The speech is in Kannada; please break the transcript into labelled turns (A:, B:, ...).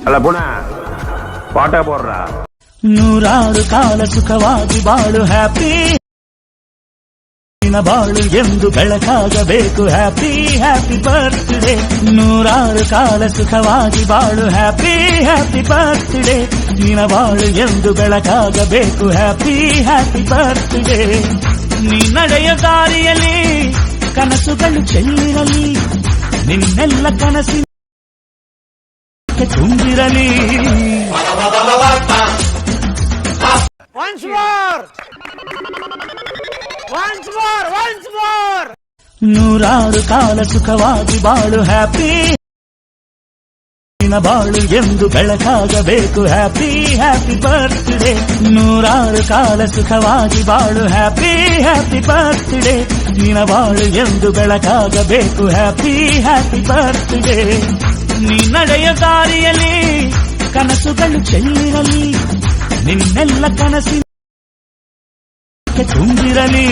A: ಅಲ್ಲ ಪುನಃ ಪಾಠ ಬೋರ್ರ
B: ನೂರಾರು ಕಾಲ ಸುಖವಾಗಿ ಬಾಳು ಹ್ಯಾಪಿ ಬಾಳು ಎಂದು ಬೆಳಕಾಗಬೇಕು ಹ್ಯಾಪಿ ಹ್ಯಾಪಿ ಬರ್ತ್ಡೇ ನೂರಾರು ಕಾಲ ಸುಖವಾಗಿ ಬಾಳು ಹ್ಯಾಪಿ ಹ್ಯಾಪಿ ಬರ್ತ್ಡೇ ನಿನ ಬಾಳು ಎಂದು ಬೆಳಕಾಗಬೇಕು ಹ್ಯಾಪಿ ಹ್ಯಾಪಿ ಬರ್ತ್ಡೇ ನೀ ನಡೆಯ ದಾರಿಯಲ್ಲಿ ಕನಸುಗಳು ಚೆಲ್ಲಿರಲಿ ನಿನ್ನೆಲ್ಲ ಕನಸಿನ ತುಂಬಿರಲಿ ನೂರಾರು ಕಾಲ ಸುಖವಾಗಿ ಬಾಳು ಹ್ಯಾಪಿ ಬಾಳು ಎಂದು ಬೆಳಕಾಗಬೇಕು ಹ್ಯಾಪಿ ಹ್ಯಾಪಿ ಬರ್ತ್ಡೇ ನೂರಾರು ಕಾಲ ಸುಖವಾಗಿ ಬಾಳು ಹ್ಯಾಪಿ ಹ್ಯಾಪಿ ಬರ್ತ್ಡೇ ನಿನ ಬಾಳು ಎಂದು ಬೆಳಕಾಗಬೇಕು ಹ್ಯಾಪಿ ಹ್ಯಾಪಿ ಬರ್ತ್ಡೇ ನೀ ನಡೆಯ ದಾರಿಯಲ್ಲಿ ಕನಸುಗಳು ಚೆಲ್ಲಿರಲಿ ನಿನ್ನೆಲ್ಲ ಕನಸಿನ ತುಂಬಿರಲಿ